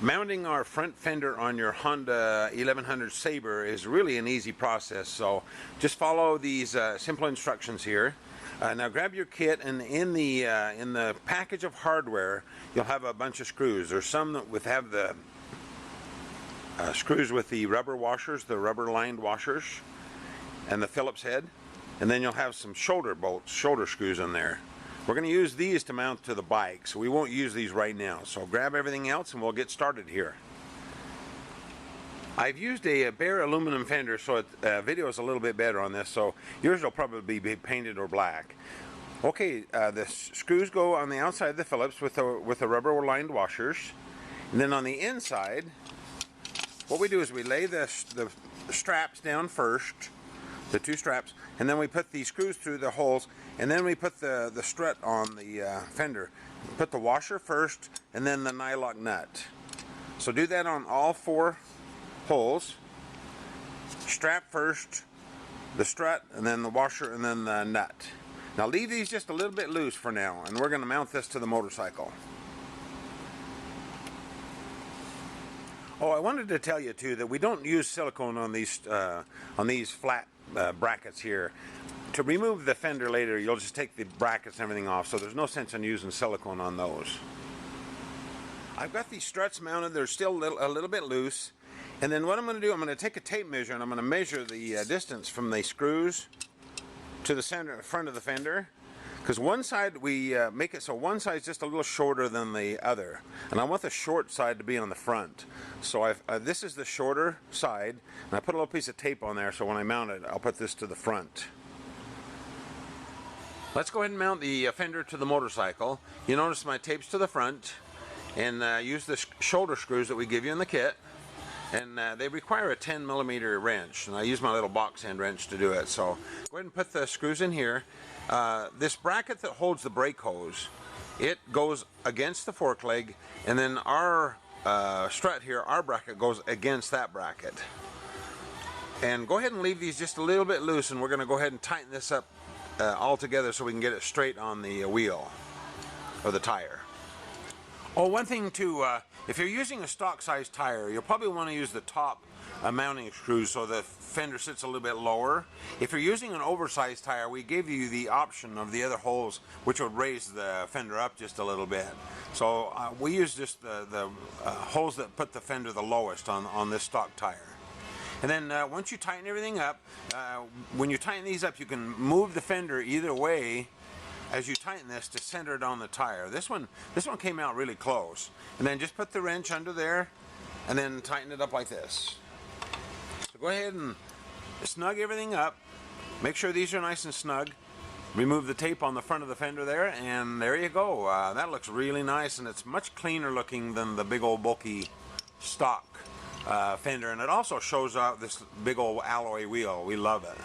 Mounting our front fender on your Honda 1100 Sabre is really an easy process, so just follow these simple instructions here. Now grab your kit, and in the package of hardware you'll have a bunch of screws. There's some that have the screws with the rubber washers, the rubber lined washers, and the Phillips head, and then you'll have some shoulder bolts, shoulder screws in there. We're going to use these to mount to the bike, so we won't use these right now. So grab everything else and we'll get started here. I've used a bare aluminum fender, so video is a little bit better on this, so yours will probably be painted or black. Okay, the screws go on the outside of the Phillips with the rubber lined washers, and then on the inside what we do is we lay the straps down first, the two straps, and then we put the screws through the holes, and then we put the strut on the fender. Put the washer first and then the nylock nut. So do that on all four holes. Strap first, the strut, and then the washer, and then the nut. Now leave these just a little bit loose for now, and we're going to mount this to the motorcycle. Oh, I wanted to tell you too that we don't use silicone on these flat brackets here. To remove the fender later, you'll just take the brackets and everything off, so there's no sense in using silicone on those. I've got these struts mounted. They're still a little bit loose, and then what I'm going to do, I'm going to take a tape measure and I'm going to measure the distance from the screws to the front of the fender, because one side we make it so one side is just a little shorter than the other, and I want the short side to be on the front. So this is the shorter side, and I put a little piece of tape on there, so when I mount it I'll put this to the front. Let's go ahead and mount the fender to the motorcycle. You notice my tape's to the front, and use the shoulder screws that we give you in the kit, and they require a 10mm wrench, and I use my little box end wrench to do it. So go ahead and put the screws in here. This bracket that holds the brake hose, it goes against the fork leg, and then our strut here, our bracket, goes against that bracket. And go ahead and leave these just a little bit loose, and we're going to go ahead and tighten this up all together so we can get it straight on the wheel or the tire. Oh, one thing too, if you're using a stock size tire, you'll probably want to use the top mounting screws so the fender sits a little bit lower. If you're using an oversized tire, we gave you the option of the other holes, which would raise the fender up just a little bit. So we use just the holes that put the fender the lowest on this stock tire. And then once you tighten everything up, when you tighten these up, you can move the fender either way as you tighten this to center it on the tire. This one came out really close. And then just put the wrench under there and then tighten it up like this. So go ahead and snug everything up. Make sure these are nice and snug. Remove the tape on the front of the fender there, and there you go. That looks really nice, and it's much cleaner looking than the big old bulky stock fender, and it also shows out this big old alloy wheel. We love it.